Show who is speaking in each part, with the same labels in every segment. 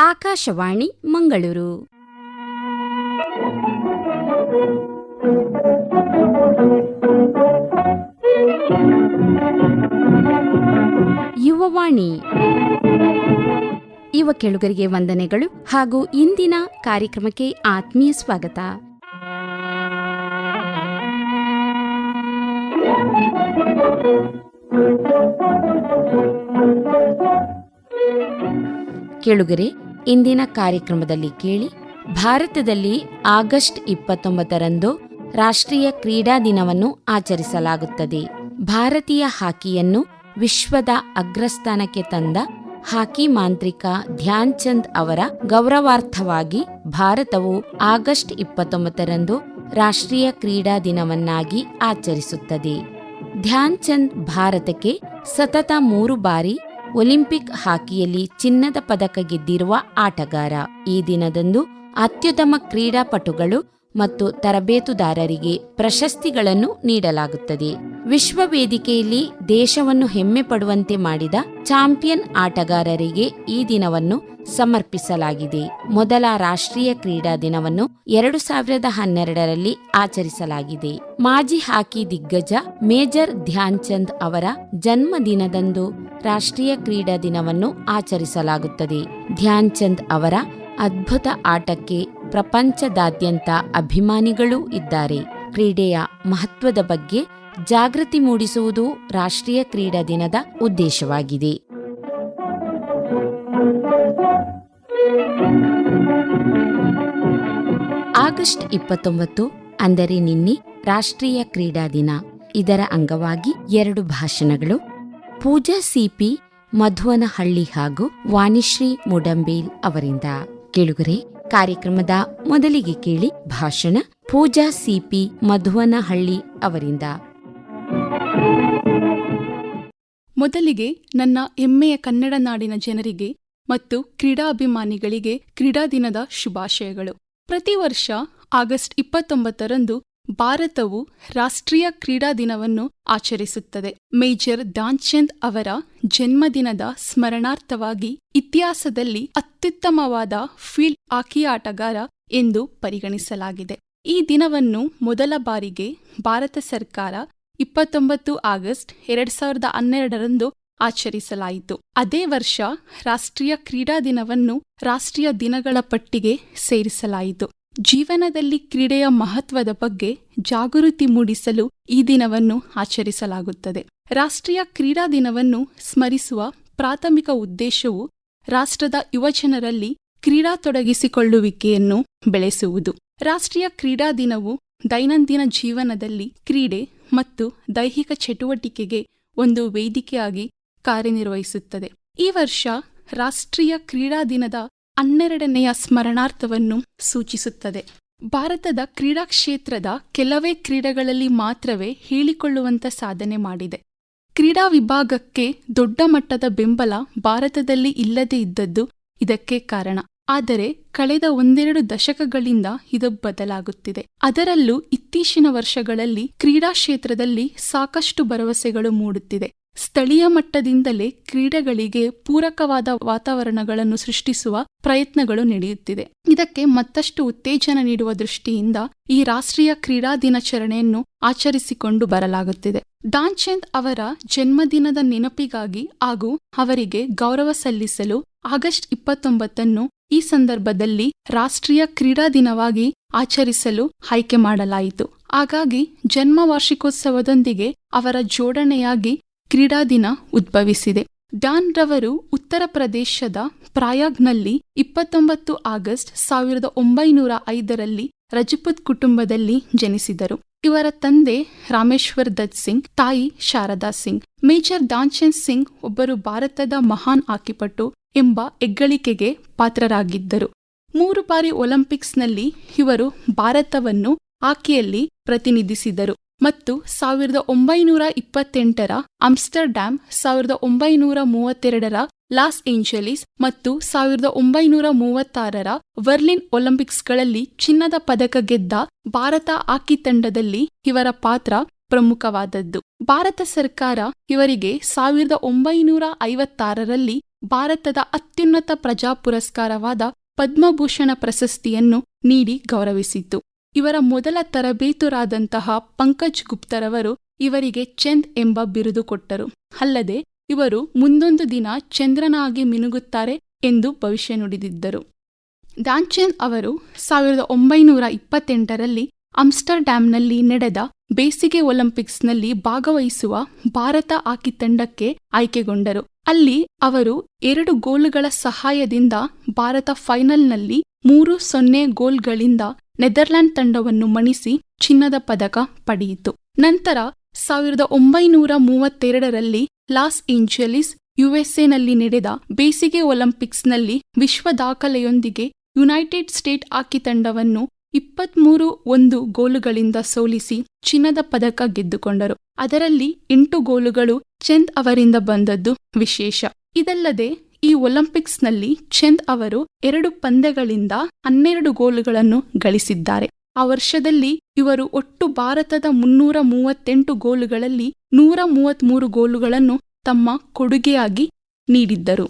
Speaker 1: ಆಕಾಶವಾಣಿ ಮಂಗಳೂರು. ಯುವವಾಣಿ. ಯುವ ಕೆಳುಗರಿಗೆ ವಂದನೆಗಳು ಹಾಗೂ ಇಂದಿನ ಕಾರ್ಯಕ್ರಮಕ್ಕೆ ಆತ್ಮೀಯ ಸ್ವಾಗತ. ಕೆಳುಗರೆ, ಇಂದಿನ ಕಾರ್ಯಕ್ರಮದಲ್ಲಿ ಕೇಳಿ, ಭಾರತದಲ್ಲಿ ಆಗಸ್ಟ್ 29ರಂದು ರಾಷ್ಟ್ರೀಯ ಕ್ರೀಡಾ ದಿನವನ್ನು ಆಚರಿಸಲಾಗುತ್ತದೆ. ಭಾರತೀಯ ಹಾಕಿಯನ್ನು ವಿಶ್ವದ ಅಗ್ರಸ್ಥಾನಕ್ಕೆ ತಂದ ಹಾಕಿ ಮಾಂತ್ರಿಕ ಧ್ಯಾನ್ ಚಂದ್ ಅವರ ಗೌರವಾರ್ಥವಾಗಿ ಭಾರತವು ಆಗಸ್ಟ್ 29ರಂದು ರಾಷ್ಟ್ರೀಯ ಕ್ರೀಡಾ ದಿನವನ್ನಾಗಿ ಆಚರಿಸುತ್ತದೆ. ಧ್ಯಾನ್ ಚಂದ್ ಭಾರತಕ್ಕೆ ಸತತ 3 ಬಾರಿ ಒಲಿಂಪಿಕ್ ಹಾಕಿಯಲ್ಲಿ ಚಿನ್ನದ ಪದಕ ಗೆದ್ದಿರುವ ಆಟಗಾರ. ಈ ದಿನದಂದು ಅತ್ಯುತ್ತಮ ಕ್ರೀಡಾಪಟುಗಳು ಮತ್ತು ತರಬೇತುದಾರರಿಗೆ ಪ್ರಶಸ್ತಿಗಳನ್ನು ನೀಡಲಾಗುತ್ತದೆ. ವಿಶ್ವ ವೇದಿಕೆಯಲ್ಲಿ ದೇಶವನ್ನು ಹೆಮ್ಮೆ ಪಡುವಂತೆ ಮಾಡಿದ ಚಾಂಪಿಯನ್ ಆಟಗಾರರಿಗೆ ಈ ದಿನವನ್ನು ಸಮರ್ಪಿಸಲಾಗಿದೆ. ಮೊದಲ ರಾಷ್ಟ್ರೀಯ ಕ್ರೀಡಾ ದಿನವನ್ನು 2012ರಲ್ಲಿ ಆಚರಿಸಲಾಗಿದೆ. ಮಾಜಿ ಹಾಕಿ ದಿಗ್ಗಜ ಮೇಜರ್ ಧ್ಯಾನ್ ಚಂದ್ ಅವರ ಜನ್ಮದಿನದಂದು ರಾಷ್ಟ್ರೀಯ ಕ್ರೀಡಾ ದಿನವನ್ನು ಆಚರಿಸಲಾಗುತ್ತದೆ. ಧ್ಯಾನ್ ಚಂದ್ ಅವರ ಅದ್ಭುತ ಆಟಕ್ಕೆ ಪ್ರಪಂಚದಾದ್ಯಂತ ಅಭಿಮಾನಿಗಳೂ ಇದ್ದಾರೆ. ಕ್ರೀಡೆಯ ಮಹತ್ವದ ಬಗ್ಗೆ ಜಾಗೃತಿ ಮೂಡಿಸುವುದು ರಾಷ್ಟ್ರೀಯ ಕ್ರೀಡಾ ದಿನದ ಉದ್ದೇಶವಾಗಿದೆ. ಆಗಸ್ಟ್ 29 ಅಂದರೆ ನಿನ್ನೆ ರಾಷ್ಟ್ರೀಯ ಕ್ರೀಡಾ ದಿನ. ಇದರ ಅಂಗವಾಗಿ 2 ಭಾಷಣಗಳು ಪೂಜಾ ಸಿಪಿ ಮಧುವನಹಳ್ಳಿ ಹಾಗೂ ವಾಣಿಶ್ರೀ ಮುಡಂಬೇಲ್ ಅವರಿಂದ. ಕೇಳುಗರೆ, ಕಾರ್ಯಕ್ರಮದ ಮೊದಲಿಗೆ ಕೇಳಿ ಭಾಷಣ ಪೂಜಾ ಸಿಪಿ ಮಧುವನಹಳ್ಳಿ ಅವರಿಂದ.
Speaker 2: ಮೊದಲಿಗೆ ನನ್ನ ಹೆಮ್ಮೆಯ ಕನ್ನಡ ನಾಡಿನ ಜನರಿಗೆ ಮತ್ತು ಕ್ರೀಡಾಭಿಮಾನಿಗಳಿಗೆ ಕ್ರೀಡಾ ದಿನದ ಶುಭಾಶಯಗಳು. ಪ್ರತಿ ವರ್ಷ ಆಗಸ್ಟ್ 29ರಂದು ಭಾರತವು ರಾಷ್ಟ್ರೀಯ ಕ್ರೀಡಾ ದಿನವನ್ನು ಆಚರಿಸುತ್ತದೆ. ಮೇಜರ್ ಧ್ಯಾನ್ ಚಂದ್ ಅವರ ಜನ್ಮದಿನದ ಸ್ಮರಣಾರ್ಥವಾಗಿ ಇತಿಹಾಸದಲ್ಲಿ ಅತ್ಯುತ್ತಮವಾದ ಫೀಲ್ಡ್ ಹಾಕಿ ಆಟಗಾರ ಎಂದು ಪರಿಗಣಿಸಲಾಗಿದೆ. ಈ ದಿನವನ್ನು ಮೊದಲ ಬಾರಿಗೆ ಭಾರತ ಸರ್ಕಾರ 29 ಆಗಸ್ಟ್ 2012ರಂದು ಆಚರಿಸಲಾಯಿತು. ಅದೇ ವರ್ಷ ರಾಷ್ಟ್ರೀಯ ಕ್ರೀಡಾ ದಿನವನ್ನು ರಾಷ್ಟ್ರೀಯ ದಿನಗಳ ಪಟ್ಟಿಗೆ ಸೇರಿಸಲಾಯಿತು. ಜೀವನದಲ್ಲಿ ಕ್ರೀಡೆಯ ಮಹತ್ವದ ಬಗ್ಗೆ ಜಾಗೃತಿ ಮೂಡಿಸಲು ಈ ದಿನವನ್ನು ಆಚರಿಸಲಾಗುತ್ತದೆ. ರಾಷ್ಟ್ರೀಯ ಕ್ರೀಡಾ ದಿನವನ್ನು ಸ್ಮರಿಸುವ ಪ್ರಾಥಮಿಕ ಉದ್ದೇಶವು ರಾಷ್ಟ್ರದ ಯುವಜನರಲ್ಲಿ ಕ್ರೀಡಾ ತೊಡಗಿಸಿಕೊಳ್ಳುವಿಕೆಯನ್ನು ಬೆಳೆಸುವುದು. ರಾಷ್ಟ್ರೀಯ ಕ್ರೀಡಾ ದಿನವು ದೈನಂದಿನ ಜೀವನದಲ್ಲಿ ಕ್ರೀಡೆ ಮತ್ತು ದೈಹಿಕ ಚಟುವಟಿಕೆಗೆ ಒಂದು ವೇದಿಕೆಯಾಗಿ ಕಾರ್ಯನಿರ್ವಹಿಸುತ್ತದೆ. ಈ ವರ್ಷ ರಾಷ್ಟ್ರೀಯ ಕ್ರೀಡಾ ದಿನದ 12ನೆಯ ಸ್ಮರಣಾರ್ಥವನ್ನು ಸೂಚಿಸುತ್ತದೆ. ಭಾರತದ ಕ್ರೀಡಾ ಕ್ಷೇತ್ರದ ಕೆಲವೇ ಕ್ರೀಡೆಗಳಲ್ಲಿ ಮಾತ್ರವೇ ಹೇಳಿಕೊಳ್ಳುವಂತ ಸಾಧನೆ ಮಾಡಿದೆ. ಕ್ರೀಡಾ ವಿಭಾಗಕ್ಕೆ ದೊಡ್ಡ ಮಟ್ಟದ ಬೆಂಬಲ ಭಾರತದಲ್ಲಿ ಇಲ್ಲದೇ ಇದ್ದದ್ದು ಇದಕ್ಕೆ ಕಾರಣ. ಆದರೆ ಕಳೆದ 1-2 ದಶಕಗಳಿಂದ ಇದು ಬದಲಾಗುತ್ತಿದೆ. ಅದರಲ್ಲೂ ಇತ್ತೀಚಿನ ವರ್ಷಗಳಲ್ಲಿ ಕ್ರೀಡಾ ಕ್ಷೇತ್ರದಲ್ಲಿ ಸಾಕಷ್ಟು ಭರವಸೆಗಳು ಮೂಡುತ್ತಿದೆ. ಸ್ಥಳೀಯ ಮಟ್ಟದಿಂದಲೇ ಕ್ರೀಡೆಗಳಿಗೆ ಪೂರಕವಾದ ವಾತಾವರಣಗಳನ್ನು ಸೃಷ್ಟಿಸುವ ಪ್ರಯತ್ನಗಳು ನಡೆಯುತ್ತಿದೆ. ಇದಕ್ಕೆ ಮತ್ತಷ್ಟು ಉತ್ತೇಜನ ನೀಡುವ ದೃಷ್ಟಿಯಿಂದ ಈ ರಾಷ್ಟ್ರೀಯ ಕ್ರೀಡಾ ದಿನಾಚರಣೆಯನ್ನು ಆಚರಿಸಿಕೊಂಡು ಬರಲಾಗುತ್ತಿದೆ. ಧ್ಯಾನ್ ಚಂದ್ ಅವರ ಜನ್ಮದಿನದ ನೆನಪಿಗಾಗಿ ಹಾಗೂ ಅವರಿಗೆ ಗೌರವ ಸಲ್ಲಿಸಲು ಆಗಸ್ಟ್ 29ನ್ನು ಈ ಸಂದರ್ಭದಲ್ಲಿ ರಾಷ್ಟ್ರೀಯ ಕ್ರೀಡಾ ದಿನವಾಗಿ ಆಚರಿಸಲು ಆಯ್ಕೆ ಮಾಡಲಾಯಿತು. ಹಾಗಾಗಿ ಜನ್ಮ ವಾರ್ಷಿಕೋತ್ಸವದೊಂದಿಗೆ ಅವರ ಜೋಡಣೆಯಾಗಿ ಕ್ರೀಡಾ ದಿನ ಉದ್ಭವಿಸಿದೆ. ಧ್ಯಾನ್ ರವರು ಉತ್ತರ ಪ್ರದೇಶದ ಪ್ರಯಾಗ್ನಲ್ಲಿ 29 ಆಗಸ್ಟ್ 1905ರಲ್ಲಿ ರಜಪೂತ್ ಕುಟುಂಬದಲ್ಲಿ ಜನಿಸಿದರು. ಇವರ ತಂದೆ ರಾಮೇಶ್ವರ್ ದತ್ ಸಿಂಗ್, ತಾಯಿ ಶಾರದಾ ಸಿಂಗ್. ಮೇಜರ್ ಧ್ಯಾನ್ ಚಂದ್ ಸಿಂಗ್ ಒಬ್ಬರು ಭಾರತದ ಮಹಾನ್ ಹಾಕಿಪಟು ಎಂಬ ಹೆಗ್ಗಳಿಕೆಗೆ ಪಾತ್ರರಾಗಿದ್ದರು. 3 ಬಾರಿ ಒಲಿಂಪಿಕ್ಸ್ನಲ್ಲಿ ಇವರು ಭಾರತವನ್ನು ಹಾಕಿಯಲ್ಲಿ ಪ್ರತಿನಿಧಿಸಿದರು ಮತ್ತು 1928ರ ಆಮ್ಸ್ಟರ್ಡ್ಯಾಮ್, 1932ರ ಲಾಸ್ ಏಂಜಲೀಸ್ ಮತ್ತು 1936ರ ಬರ್ಲಿನ್ ಒಲಿಂಪಿಕ್ಸ್ಗಳಲ್ಲಿ ಚಿನ್ನದ ಪದಕ ಗೆದ್ದ ಭಾರತ ಹಾಕಿ ತಂಡದಲ್ಲಿ ಇವರ ಪಾತ್ರ ಪ್ರಮುಖವಾದದ್ದು. ಭಾರತ ಸರ್ಕಾರ ಇವರಿಗೆ 1956ರಲ್ಲಿ ಭಾರತದ ಅತ್ಯುನ್ನತ ಪ್ರಜಾ ಪುರಸ್ಕಾರವಾದ ಪದ್ಮಭೂಷಣ ಪ್ರಶಸ್ತಿಯನ್ನು ನೀಡಿ ಗೌರವಿಸಿತು. ಇವರ ಮೊದಲ ತರಬೇತುರಾದಂತಹ ಪಂಕಜ್ ಗುಪ್ತರವರು ಇವರಿಗೆ ಚಂದ್ ಎಂಬ ಬಿರುದು ಕೊಟ್ಟರು. ಅಲ್ಲದೆ ಇವರು ಮುಂದೊಂದು ದಿನ ಚಂದ್ರನಾಗಿ ಮಿನುಗುತ್ತಾರೆ ಎಂದು ಭವಿಷ್ಯ ನುಡಿದಿದ್ದರು. ಧ್ಯಾನ್ಚಂದ್ ಅವರು 1928ರಲ್ಲಿ ಆಮ್ಸ್ಟರ್ಡ್ಯಾಮ್ನಲ್ಲಿ ನಡೆದ ಬೇಸಿಗೆ ಒಲಿಂಪಿಕ್ಸ್ನಲ್ಲಿ ಭಾಗವಹಿಸುವ ಭಾರತ ಹಾಕಿ ತಂಡಕ್ಕೆ ಆಯ್ಕೆಗೊಂಡರು. ಅಲ್ಲಿ ಅವರು 2 ಗೋಲುಗಳ ಸಹಾಯದಿಂದ ಭಾರತ ಫೈನಲ್ನಲ್ಲಿ 3-0 ಗೋಲ್ಗಳಿಂದ ನೆದರ್ಲ್ಯಾಂಡ್ ತಂಡವನ್ನು ಮಣಿಸಿ ಚಿನ್ನದ ಪದಕ ಪಡೆಯಿತು. ನಂತರ 1932ರಲ್ಲಿ ಲಾಸ್ ಏಂಜಲೀಸ್ ಯುಎಸ್ಎನಲ್ಲಿ ನಡೆದ ಬೇಸಿಗೆ ಒಲಿಂಪಿಕ್ಸ್ನಲ್ಲಿ ವಿಶ್ವ ದಾಖಲೆಯೊಂದಿಗೆ ಯುನೈಟೆಡ್ ಸ್ಟೇಟ್ ಹಾಕಿ ತಂಡವನ್ನು 23-1 ಗೋಲುಗಳಿಂದ ಸೋಲಿಸಿ ಚಿನ್ನದ ಪದಕ ಗೆದ್ದುಕೊಂಡರು. ಅದರಲ್ಲಿ 8 ಗೋಲುಗಳು ಚಂದ್ ಅವರಿಂದ ಬಂದದ್ದು ವಿಶೇಷ. ಇದಲ್ಲದೆ ಈ ಒಲಿಂಪಿಕ್ಸ್ನಲ್ಲಿ ಚಂದ್ ಅವರು 2 ಪಂದ್ಯಗಳಿಂದ 12 ಗೋಲುಗಳನ್ನು ಗಳಿಸಿದ್ದಾರೆ. ಆ ವರ್ಷದಲ್ಲಿ ಇವರು ಒಟ್ಟು ಭಾರತದ 338 ಗೋಲುಗಳಲ್ಲಿ 133 ಗೋಲುಗಳನ್ನು ತಮ್ಮ ಕೊಡುಗೆಯಾಗಿ ನೀಡಿದ್ದರು.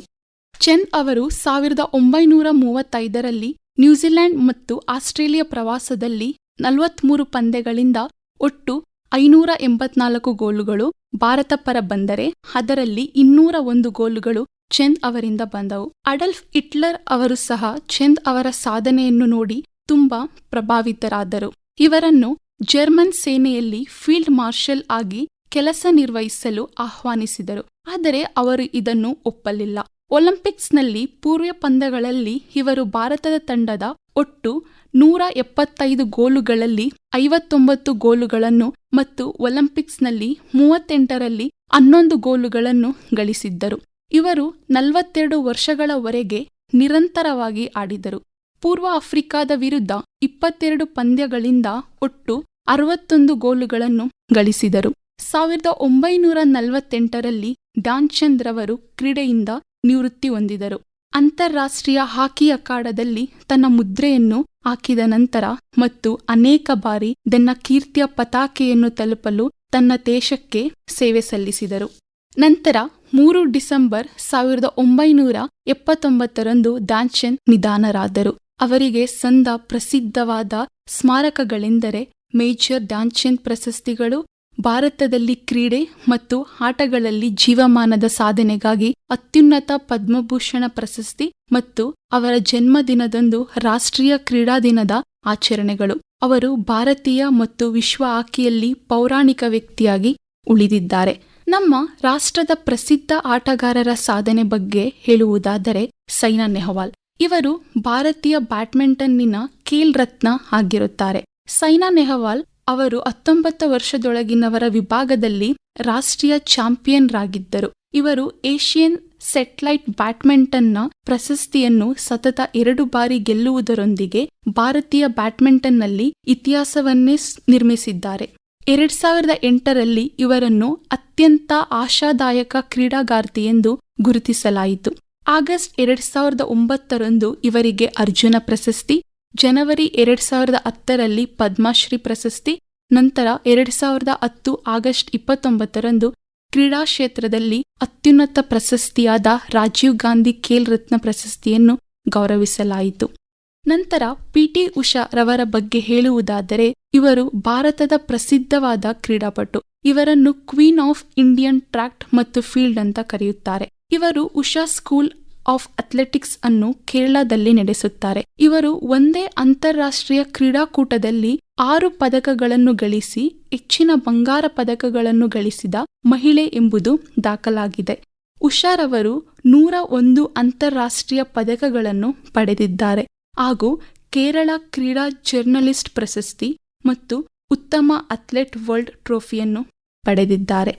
Speaker 2: ಚಂದ್ ಅವರು 1935ರಲ್ಲಿ ನ್ಯೂಜಿಲೆಂಡ್ ಮತ್ತು ಆಸ್ಟ್ರೇಲಿಯಾ ಪ್ರವಾಸದಲ್ಲಿ 43 ಪಂದ್ಯಗಳಿಂದ ಒಟ್ಟು 584 ಗೋಲುಗಳು ಭಾರತ ಪರ ಬಂದರೆ ಅದರಲ್ಲಿ 201 ಗೋಲುಗಳು ಚಂದ್ ಅವರಿಂದ ಬಂದವು. ಅಡಲ್ಫ್ ಹಿಟ್ಲರ್ ಅವರು ಸಹ ಚಂದ್ ಅವರ ಸಾಧನೆಯನ್ನು ನೋಡಿ ತುಂಬಾ ಪ್ರಭಾವಿತರಾದರು. ಇವರನ್ನು ಜರ್ಮನ್ ಸೇನೆಯಲ್ಲಿ ಫೀಲ್ಡ್ ಮಾರ್ಷಲ್ ಆಗಿ ಕೆಲಸ ನಿರ್ವಹಿಸಲು ಆಹ್ವಾನಿಸಿದರು. ಆದರೆ ಅವರು ಇದನ್ನು ಒಪ್ಪಲಿಲ್ಲ. ಒಲಿಂಪಿಕ್ಸ್ನಲ್ಲಿ ಪೂರ್ವ ಪಂದ್ಯಗಳಲ್ಲಿ ಇವರು ಭಾರತದ ತಂಡದ ಒಟ್ಟು 175 ಗೋಲುಗಳಲ್ಲಿ 59 ಗೋಲುಗಳನ್ನು ಮತ್ತು ಒಲಿಂಪಿಕ್ಸ್ನಲ್ಲಿ 38ರಲ್ಲಿ 11 ಗೋಲುಗಳನ್ನು ಗಳಿಸಿದ್ದರು. ಇವರು 42 ವರ್ಷಗಳವರೆಗೆ ನಿರಂತರವಾಗಿ ಆಡಿದರು. ಪೂರ್ವ ಆಫ್ರಿಕಾದ ವಿರುದ್ಧ 22 ಪಂದ್ಯಗಳಿಂದ ಒಟ್ಟು 61 ಗೋಲುಗಳನ್ನು ಗಳಿಸಿದರು. 1948ರಲ್ಲಿ ಧ್ಯಾನ್ಚಂದ್ ರವರು ಕ್ರೀಡೆಯಿಂದ ನಿವೃತ್ತಿ ಹೊಂದಿದರು. ಅಂತಾರಾಷ್ಟ್ರೀಯ ಹಾಕಿ ಅಖಾಡದಲ್ಲಿ ತನ್ನ ಮುದ್ರೆಯನ್ನು ಹಾಕಿದ ನಂತರ ಮತ್ತು ಅನೇಕ ಬಾರಿ ತನ್ನ ಕೀರ್ತಿಯ ಪತಾಕೆಯನ್ನು ತಲುಪಲು ತನ್ನ ದೇಶಕ್ಕೆ ಸೇವೆ ಸಲ್ಲಿಸಿದರು. ನಂತರ 3 ಡಿಸೆಂಬರ್ 1979ರಂದು ಧ್ಯಾನ್ಚಂದ್ ನಿಧನರಾದರು. ಅವರಿಗೆ ಸಂದ ಪ್ರಸಿದ್ಧವಾದ ಸ್ಮಾರಕಗಳೆಂದರೆ ಮೇಜರ್ ಧ್ಯಾನ್ಚಂದ್ ಪ್ರಶಸ್ತಿಗಳು, ಭಾರತದಲ್ಲಿ ಕ್ರೀಡೆ ಮತ್ತು ಆಟಗಳಲ್ಲಿ ಜೀವಮಾನದ ಸಾಧನೆಗಾಗಿ ಅತ್ಯುನ್ನತ ಪದ್ಮಭೂಷಣ ಪ್ರಶಸ್ತಿ ಮತ್ತು ಅವರ ಜನ್ಮದಿನದಂದು ರಾಷ್ಟ್ರೀಯ ಕ್ರೀಡಾ ದಿನದ ಆಚರಣೆಗಳು. ಅವರು ಭಾರತೀಯ ಮತ್ತು ವಿಶ್ವ ಹಾಕಿಯಲ್ಲಿ ಪೌರಾಣಿಕ ವ್ಯಕ್ತಿಯಾಗಿ ಉಳಿದಿದ್ದಾರೆ. ನಮ್ಮ ರಾಷ್ಟ್ರದ ಪ್ರಸಿದ್ಧ ಆಟಗಾರರ ಸಾಧನೆ ಬಗ್ಗೆ ಹೇಳುವುದಾದರೆ ಸೈನಾ ನೆಹವಾಲ್. ಇವರು ಭಾರತೀಯ ಬ್ಯಾಡ್ಮಿಂಟನ್ನಿನ ಖೇಲ್ ರತ್ನ ಆಗಿರುತ್ತಾರೆ. ಸೈನಾ ನೆಹವಾಲ್ ಅವರು 19 ವರ್ಷದೊಳಗಿನವರ ವಿಭಾಗದಲ್ಲಿ ರಾಷ್ಟ್ರೀಯ ಚಾಂಪಿಯನ್ ರಾಗಿದ್ದರು. ಇವರು ಏಷ್ಯನ್ ಸೆಟಲೈಟ್ ಬ್ಯಾಡ್ಮಿಂಟನ್ನ ಪ್ರಶಸ್ತಿಯನ್ನು ಸತತ 2 ಬಾರಿ ಗೆಲ್ಲುವುದರೊಂದಿಗೆ ಭಾರತೀಯ ಬ್ಯಾಡ್ಮಿಂಟನ್ನಲ್ಲಿ ಇತಿಹಾಸವನ್ನೇ ನಿರ್ಮಿಸಿದ್ದಾರೆ. 2008ರಲ್ಲಿ ಇವರನ್ನು ಅತ್ಯಂತ ಆಶಾದಾಯಕ ಕ್ರೀಡಾಗಾರ್ತಿ ಎಂದು ಗುರುತಿಸಲಾಯಿತು. ಆಗಸ್ಟ್ 2009ರಂದು ಇವರಿಗೆ ಅರ್ಜುನ ಪ್ರಶಸ್ತಿ, ಜನವರಿ 2010ರಲ್ಲಿ ಪದ್ಮಶ್ರೀ ಪ್ರಶಸ್ತಿ, ನಂತರ 2010 ಆಗಸ್ಟ್ 29ರಂದು ಕ್ರೀಡಾ ಕ್ಷೇತ್ರದಲ್ಲಿ ಅತ್ಯುನ್ನತ ಪ್ರಶಸ್ತಿಯಾದ ರಾಜೀವ್ ಗಾಂಧಿ ಖೇಲ್ ರತ್ನ ಪ್ರಶಸ್ತಿಯನ್ನು ಗೌರವಿಸಲಾಯಿತು. ನಂತರ ಪಿಟಿ ಉಷಾ ರವರ ಬಗ್ಗೆ ಹೇಳುವುದಾದರೆ ಇವರು ಭಾರತದ ಪ್ರಸಿದ್ಧವಾದ ಕ್ರೀಡಾಪಟು. ಇವರನ್ನು ಕ್ವೀನ್ ಆಫ್ ಇಂಡಿಯನ್ ಟ್ರ್ಯಾಕ್ ಮತ್ತು ಫೀಲ್ಡ್ ಅಂತ ಕರೆಯುತ್ತಾರೆ. ಇವರು ಉಷಾ ಸ್ಕೂಲ್ ಆಫ್ ಅಥ್ಲೆಟಿಕ್ಸ್ ಅನ್ನು ಕೇರಳದಲ್ಲಿ ನಡೆಸುತ್ತಾರೆ. ಇವರು ಒಂದೇ ಅಂತಾರಾಷ್ಟ್ರೀಯ ಕ್ರೀಡಾಕೂಟದಲ್ಲಿ 6 ಪದಕಗಳನ್ನು ಗಳಿಸಿ ಹೆಚ್ಚಿನ ಬಂಗಾರ ಪದಕಗಳನ್ನು ಗಳಿಸಿದ ಮಹಿಳೆ ಎಂಬುದು ದಾಖಲಾಗಿದೆ. ಉಷಾರವರು 101 ಅಂತಾರಾಷ್ಟ್ರೀಯ ಪದಕಗಳನ್ನು ಪಡೆದಿದ್ದಾರೆ ಹಾಗೂ ಕೇರಳ ಕ್ರೀಡಾ ಜರ್ನಲಿಸ್ಟ್ ಪ್ರಶಸ್ತಿ ಮತ್ತು ಉತ್ತಮ ಅಥ್ಲೆಟ್ ವರ್ಲ್ಡ್ ಟ್ರೋಫಿಯನ್ನು ಪಡೆದಿದ್ದಾರೆ.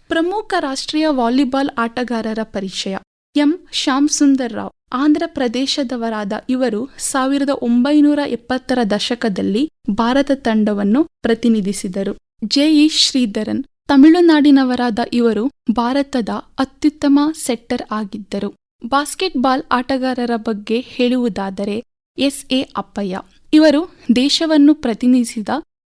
Speaker 2: ಪ್ರಮುಖ ರಾಷ್ಟ್ರೀಯ ವಾಲಿಬಾಲ್ ಆಟಗಾರರ ಪರಿಚಯ. ಎಂ ಶ್ಯಾಮ್ ಸುಂದರ್ ರಾವ್ ಆಂಧ್ರ ಪ್ರದೇಶದವರಾದ ಇವರು 1970ರ ದಶಕದಲ್ಲಿ ಭಾರತ ತಂಡವನ್ನು ಪ್ರತಿನಿಧಿಸಿದರು. ಜೆ.ಇ. ಶ್ರೀಧರನ್ ತಮಿಳುನಾಡಿನವರಾದ ಇವರು ಭಾರತದ ಅತ್ಯುತ್ತಮ ಸೆಟ್ಟರ್ ಆಗಿದ್ದರು. ಬಾಸ್ಕೆಟ್ಬಾಲ್ ಆಟಗಾರರ ಬಗ್ಗೆ ಹೇಳುವುದಾದರೆ ಎಸ್.ಎ. ಅಪ್ಪಯ್ಯ ಇವರು ದೇಶವನ್ನು ಪ್ರತಿನಿಧಿಸಿದ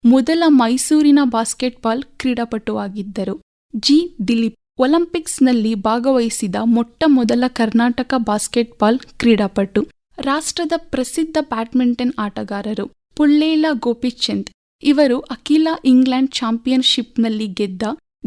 Speaker 2: ಮೊದಲ ಮೈಸೂರಿನ ಬಾಸ್ಕೆಟ್ಬಾಲ್ ಕ್ರೀಡಾಪಟುವಾಗಿದ್ದರು. ಜಿ. ದಿಲೀಪ್ ಒಲಿಂಪಿಕ್ಸ್ನಲ್ಲಿ ಭಾಗವಹಿಸಿದ ಮೊಟ್ಟ ಮೊದಲ ಕರ್ನಾಟಕ ಬಾಸ್ಕೆಟ್ಬಾಲ್ ಕ್ರೀಡಾಪಟು. ರಾಷ್ಟ್ರದ ಪ್ರಸಿದ್ಧ ಬ್ಯಾಡ್ಮಿಂಟನ್ ಆಟಗಾರರು ಪುಳ್ಳೇಲ ಗೋಪಿಚಂದ್. ಇವರು ಅಖಿಲ ಇಂಗ್ಲೆಂಡ್ ಚಾಂಪಿಯನ್ಶಿಪ್ನಲ್ಲಿ ಗೆದ್ದ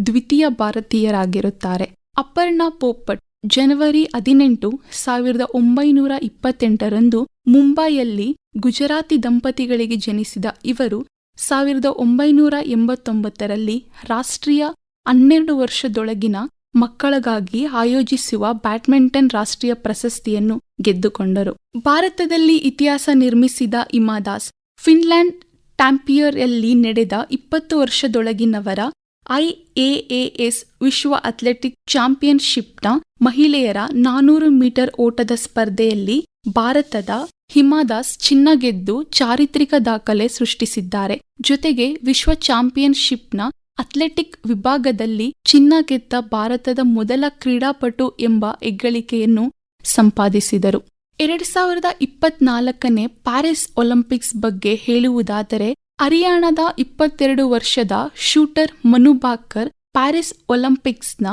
Speaker 2: ದ್ವಿತೀಯ ಭಾರತೀಯರಾಗಿರುತ್ತಾರೆ. ಅಪರ್ಣಾ ಪೋಪಟ್ ಜನವರಿ 18, 1928 ಮುಂಬೈಯಲ್ಲಿ ಗುಜರಾತಿ ದಂಪತಿಗಳಿಗೆ ಜನಿಸಿದ ಇವರು 1989 ರಾಷ್ಟ್ರೀಯ 12 ವರ್ಷದೊಳಗಿನ ಮಕ್ಕಳಿಗಾಗಿ ಆಯೋಜಿಸುವ ಬ್ಯಾಡ್ಮಿಂಟನ್ ರಾಷ್ಟ್ರೀಯ ಪ್ರಶಸ್ತಿಯನ್ನು ಗೆದ್ದುಕೊಂಡರು. ಭಾರತದಲ್ಲಿ ಇತಿಹಾಸ ನಿರ್ಮಿಸಿದ ಹಿಮಾ ದಾಸ್ ಫಿನ್ಲ್ಯಾಂಡ್ ಟ್ಯಾಂಪಿಯರ್ಯಲ್ಲಿ ನಡೆದ 20 ವರ್ಷದೊಳಗಿನವರ IAAS ವಿಶ್ವ ಅಥ್ಲೆಟಿಕ್ ಚಾಂಪಿಯನ್ಶಿಪ್ನ ಮಹಿಳೆಯರ 400 ಮೀಟರ್ ಓಟದ ಸ್ಪರ್ಧೆಯಲ್ಲಿ ಭಾರತದ ಹಿಮಾ ದಾಸ್ ಚಿನ್ನ ಗೆದ್ದು ಚಾರಿತ್ರಿಕ ದಾಖಲೆ ಸೃಷ್ಟಿಸಿದ್ದಾರೆ. ಜೊತೆಗೆ ವಿಶ್ವ ಚಾಂಪಿಯನ್ಶಿಪ್ನ ಅಥ್ಲೆಟಿಕ್ ವಿಭಾಗದಲ್ಲಿ ಚಿನ್ನ ಗೆದ್ದ ಭಾರತದ ಮೊದಲ ಕ್ರೀಡಾಪಟು ಎಂಬ ಹೆಗ್ಗಳಿಕೆಯನ್ನು ಸಂಪಾದಿಸಿದರು. 2024 ಪ್ಯಾರಿಸ್ ಒಲಿಂಪಿಕ್ಸ್ ಬಗ್ಗೆ ಹೇಳುವುದಾದರೆ, ಹರಿಯಾಣದ 22 ವರ್ಷದ ಶೂಟರ್ ಮನು ಭಾಕರ್ ಪ್ಯಾರಿಸ್ ಒಲಿಂಪಿಕ್ಸ್ನ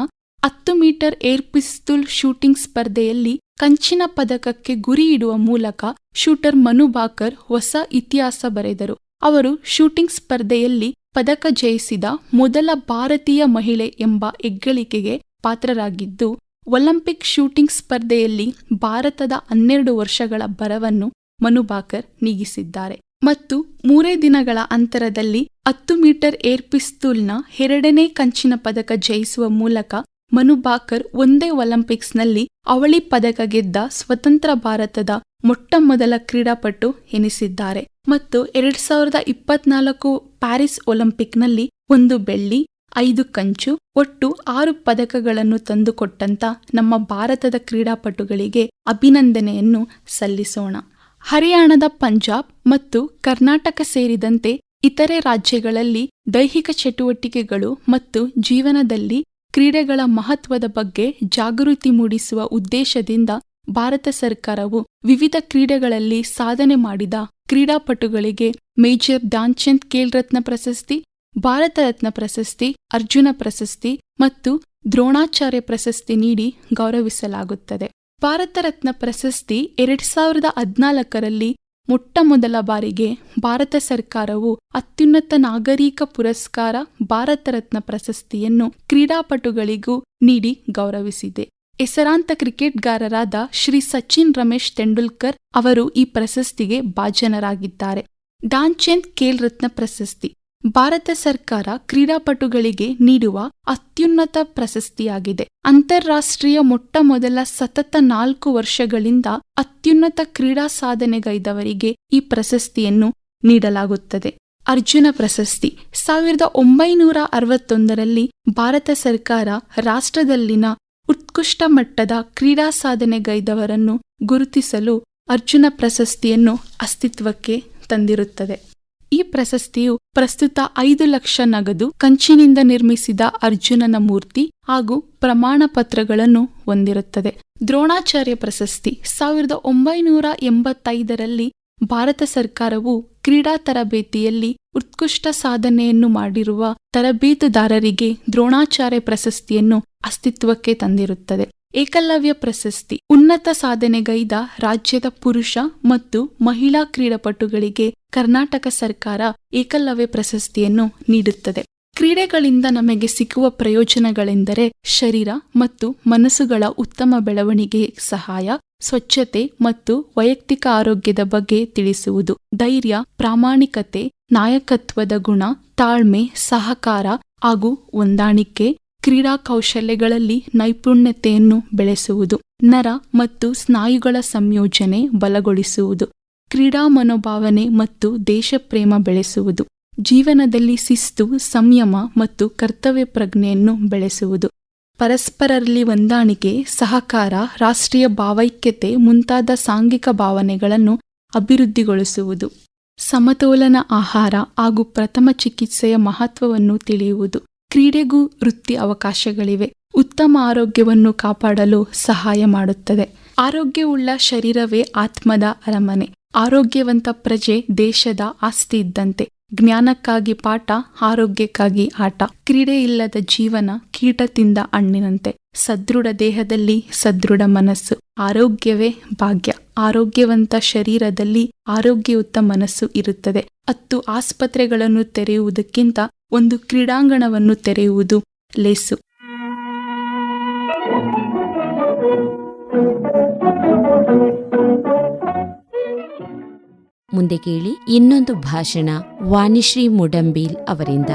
Speaker 2: 10 ಮೀಟರ್ ಏರ್ ಪಿಸ್ತೂಲ್ ಶೂಟಿಂಗ್ ಸ್ಪರ್ಧೆಯಲ್ಲಿ ಕಂಚಿನ ಪದಕಕ್ಕೆ ಗುರಿ ಇಡುವ ಮೂಲಕ ಶೂಟರ್ ಮನು ಭಾಕರ್ ಹೊಸ ಇತಿಹಾಸ ಬರೆದರು. ಅವರು ಶೂಟಿಂಗ್ ಸ್ಪರ್ಧೆಯಲ್ಲಿ ಪದಕ ಜಯಿಸಿದ ಮೊದಲ ಭಾರತೀಯ ಮಹಿಳೆ ಎಂಬ ಹೆಗ್ಗಳಿಕೆಗೆ ಪಾತ್ರರಾಗಿದ್ದು, ಒಲಿಂಪಿಕ್ ಶೂಟಿಂಗ್ ಸ್ಪರ್ಧೆಯಲ್ಲಿ ಭಾರತದ 12 ವರ್ಷಗಳ ಬರವನ್ನು ಮನು ಭಾಕರ್ ನೀಗಿಸಿದ್ದಾರೆ. ಮತ್ತು 3 ದಿನಗಳ ಅಂತರದಲ್ಲಿ 10 ಮೀಟರ್ ಏರ್ ಪಿಸ್ತೂಲ್ನ 2ನೇ ಕಂಚಿನ ಪದಕ ಜಯಿಸುವ ಮೂಲಕ ಮನು ಭಾಕರ್ ಒಂದೇ ಒಲಿಂಪಿಕ್ಸ್ನಲ್ಲಿ ಅವಳಿ ಪದಕ ಗೆದ್ದ ಸ್ವತಂತ್ರ ಭಾರತದ ಮೊಟ್ಟ ಮೊದಲ ಕ್ರೀಡಾಪಟು ಎನಿಸಿದ್ದಾರೆ. ಮತ್ತು 2024 ಪ್ಯಾರಿಸ್ ಒಲಿಂಪಿಕ್ನಲ್ಲಿ 1 ಬೆಳ್ಳಿ, 5 ಕಂಚು, ಒಟ್ಟು 6 ಪದಕಗಳನ್ನು ತಂದುಕೊಟ್ಟಂತ ನಮ್ಮ ಭಾರತದ ಕ್ರೀಡಾಪಟುಗಳಿಗೆ ಅಭಿನಂದನೆಯನ್ನು ಸಲ್ಲಿಸೋಣ. ಹರಿಯಾಣದ ಪಂಜಾಬ್ ಮತ್ತು ಕರ್ನಾಟಕ ಸೇರಿದಂತೆ ಇತರೆ ರಾಜ್ಯಗಳಲ್ಲಿ ದೈಹಿಕ ಚಟುವಟಿಕೆಗಳು ಮತ್ತು ಜೀವನದಲ್ಲಿ ಕ್ರೀಡೆಗಳ ಮಹತ್ವದ ಬಗ್ಗೆ ಜಾಗೃತಿ ಮೂಡಿಸುವ ಉದ್ದೇಶದಿಂದ ಭಾರತ ಸರ್ಕಾರವು ವಿವಿಧ ಕ್ರೀಡೆಗಳಲ್ಲಿ ಸಾಧನೆ ಮಾಡಿದ ಕ್ರೀಡಾಪಟುಗಳಿಗೆ ಮೇಜರ್ ಧ್ಯಾನ್ಚಂದ್ ಖೇಲ್ ರತ್ನ ಪ್ರಶಸ್ತಿ, ಭಾರತ ರತ್ನ ಪ್ರಶಸ್ತಿ, ಅರ್ಜುನ ಪ್ರಶಸ್ತಿ ಮತ್ತು ದ್ರೋಣಾಚಾರ್ಯ ಪ್ರಶಸ್ತಿ ನೀಡಿ ಗೌರವಿಸಲಾಗುತ್ತದೆ. ಭಾರತ ರತ್ನ ಪ್ರಶಸ್ತಿ 2014 ಮೊಟ್ಟ ಮೊದಲ ಬಾರಿಗೆ ಭಾರತ ಸರ್ಕಾರವು ಅತ್ಯುನ್ನತ ನಾಗರಿಕ ಪುರಸ್ಕಾರ ಭಾರತ ರತ್ನ ಪ್ರಶಸ್ತಿಯನ್ನು ಕ್ರೀಡಾಪಟುಗಳಿಗೂ ನೀಡಿ ಗೌರವಿಸಿದೆ. ಹೆಸರಾಂತ ಕ್ರಿಕೆಟ್ಗಾರರಾದ ಶ್ರೀ ಸಚಿನ್ ರಮೇಶ್ ತೆಂಡೂಲ್ಕರ್ ಅವರು ಈ ಪ್ರಶಸ್ತಿಗೆ ಭಾಜನರಾಗಿದ್ದಾರೆ. ಧ್ಯಾನ್ಚಂದ್ ಖೇಲ್ ರತ್ನ ಪ್ರಶಸ್ತಿ ಭಾರತ ಸರ್ಕಾರ ಕ್ರೀಡಾಪಟುಗಳಿಗೆ ನೀಡುವ ಅತ್ಯುನ್ನತ ಪ್ರಶಸ್ತಿಯಾಗಿದೆ. ಅಂತಾರಾಷ್ಟ್ರೀಯ ಮೊಟ್ಟ ಮೊದಲ ಸತತ 4 ವರ್ಷಗಳಿಂದ ಅತ್ಯುನ್ನತ ಕ್ರೀಡಾ ಸಾಧನೆಗೈದವರಿಗೆ ಈ ಪ್ರಶಸ್ತಿಯನ್ನು ನೀಡಲಾಗುತ್ತದೆ. ಅರ್ಜುನ ಪ್ರಶಸ್ತಿ 1961 ಭಾರತ ಸರ್ಕಾರ ರಾಷ್ಟ್ರದಲ್ಲಿನ ಉತ್ಕೃಷ್ಟ ಮಟ್ಟದ ಕ್ರೀಡಾ ಸಾಧನೆಗೈದವರನ್ನು ಗುರುತಿಸಲು ಅರ್ಜುನ ಪ್ರಶಸ್ತಿಯನ್ನು ಅಸ್ತಿತ್ವಕ್ಕೆ ತಂದಿರುತ್ತದೆ. ಈ ಪ್ರಶಸ್ತಿಯು ಪ್ರಸ್ತುತ 5 ಲಕ್ಷ ನಗದು, ಕಂಚಿನಿಂದ ನಿರ್ಮಿಸಿದ ಅರ್ಜುನನ ಮೂರ್ತಿ ಹಾಗೂ ಪ್ರಮಾಣ ಪತ್ರಗಳನ್ನು ಹೊಂದಿರುತ್ತದೆ. ದ್ರೋಣಾಚಾರ್ಯ ಪ್ರಶಸ್ತಿ 1985 ಭಾರತ ಸರ್ಕಾರವು ಕ್ರೀಡಾ ತರಬೇತಿಯಲ್ಲಿ ಉತ್ಕೃಷ್ಟ ಸಾಧನೆಯನ್ನು ಮಾಡಿರುವ ತರಬೇತುದಾರರಿಗೆ ದ್ರೋಣಾಚಾರ್ಯ ಪ್ರಶಸ್ತಿಯನ್ನು ಅಸ್ತಿತ್ವಕ್ಕೆ ತಂದಿರುತ್ತದೆ. ಏಕಲವ್ಯ ಪ್ರಶಸ್ತಿ ಉನ್ನತ ಸಾಧನೆಗೈದ ರಾಜ್ಯದ ಪುರುಷ ಮತ್ತು ಮಹಿಳಾ ಕ್ರೀಡಾಪಟುಗಳಿಗೆ ಕರ್ನಾಟಕ ಸರ್ಕಾರ ಏಕಲವ್ಯ ಪ್ರಶಸ್ತಿಯನ್ನು ನೀಡುತ್ತದೆ. ಕ್ರೀಡೆಗಳಿಂದ ನಮಗೆ ಸಿಕ್ಕುವ ಪ್ರಯೋಜನಗಳೆಂದರೆ ಶರೀರ ಮತ್ತು ಮನಸ್ಸುಗಳ ಉತ್ತಮ ಬೆಳವಣಿಗೆಗೆ ಸಹಾಯ, ಸ್ವಚ್ಛತೆ ಮತ್ತು ವೈಯಕ್ತಿಕ ಆರೋಗ್ಯದ ಬಗ್ಗೆ ತಿಳಿಸುವುದು, ಧೈರ್ಯ, ಪ್ರಾಮಾಣಿಕತೆ, ನಾಯಕತ್ವದ ಗುಣ, ತಾಳ್ಮೆ, ಸಹಕಾರ ಹಾಗೂ ಹೊಂದಾಣಿಕೆ, ಕ್ರೀಡಾ ಕೌಶಲ್ಯಗಳಲ್ಲಿ ನೈಪುಣ್ಯತೆಯನ್ನು ಬೆಳೆಸುವುದು, ನರ ಮತ್ತು ಸ್ನಾಯುಗಳ ಸಂಯೋಜನೆ ಬಲಗೊಳಿಸುವುದು, ಕ್ರೀಡಾ ಮನೋಭಾವನೆ ಮತ್ತು ದೇಶಪ್ರೇಮ ಬೆಳೆಸುವುದು, ಜೀವನದಲ್ಲಿ ಶಿಸ್ತು, ಸಂಯಮ ಮತ್ತು ಕರ್ತವ್ಯ ಪ್ರಜ್ಞೆಯನ್ನು ಬೆಳೆಸುವುದು, ಪರಸ್ಪರರಲ್ಲಿ ಹೊಂದಾಣಿಕೆ, ಸಹಕಾರ, ರಾಷ್ಟ್ರೀಯ ಭಾವೈಕ್ಯತೆ ಮುಂತಾದ ಸಾಂಘಿಕ ಭಾವನೆಗಳನ್ನು ಅಭಿವೃದ್ಧಿಗೊಳಿಸುವುದು, ಸಮತೋಲನ ಆಹಾರ ಹಾಗೂ ಪ್ರಥಮ ಚಿಕಿತ್ಸೆಯ ಮಹತ್ವವನ್ನು ತಿಳಿಯುವುದು. ಕ್ರೀಡೆಗೂ ವೃತ್ತಿ ಅವಕಾಶಗಳಿವೆ. ಉತ್ತಮ ಆರೋಗ್ಯವನ್ನು ಕಾಪಾಡಲು ಸಹಾಯ ಮಾಡುತ್ತದೆ. ಆರೋಗ್ಯವುಳ್ಳ ಶರೀರವೇ ಆತ್ಮದ ಅರಮನೆ. ಆರೋಗ್ಯವಂತ ಪ್ರಜೆ ದೇಶದ ಆಸ್ತಿ ಇದ್ದಂತೆ. ಜ್ಞಾನಕ್ಕಾಗಿ ಪಾಠ, ಆರೋಗ್ಯಕ್ಕಾಗಿ ಆಟ. ಕ್ರೀಡೆ ಇಲ್ಲದ ಜೀವನ ಕೀಟ ತಿಂದ ಹಣ್ಣಿನಂತೆ. ಸದೃಢ ದೇಹದಲ್ಲಿ ಸದೃಢ ಮನಸ್ಸು. ಆರೋಗ್ಯವೇ ಭಾಗ್ಯ. ಆರೋಗ್ಯವಂತ ಶರೀರದಲ್ಲಿ ಆರೋಗ್ಯಯುತ ಮನಸ್ಸು ಇರುತ್ತದೆ. 10 ಆಸ್ಪತ್ರೆಗಳನ್ನು ತೆರೆಯುವುದಕ್ಕಿಂತ ಒಂದು ಕ್ರೀಡಾಂಗಣವನ್ನು ತೆರೆಯುವುದು ಲೇಸು.
Speaker 1: ಮುಂದೆ ಕೇಳಿ ಇನ್ನೊಂದು ಭಾಷಣ ವಾಣಿಶ್ರೀ ಮುಡಂಬೀಲ್ ಅವರಿಂದ.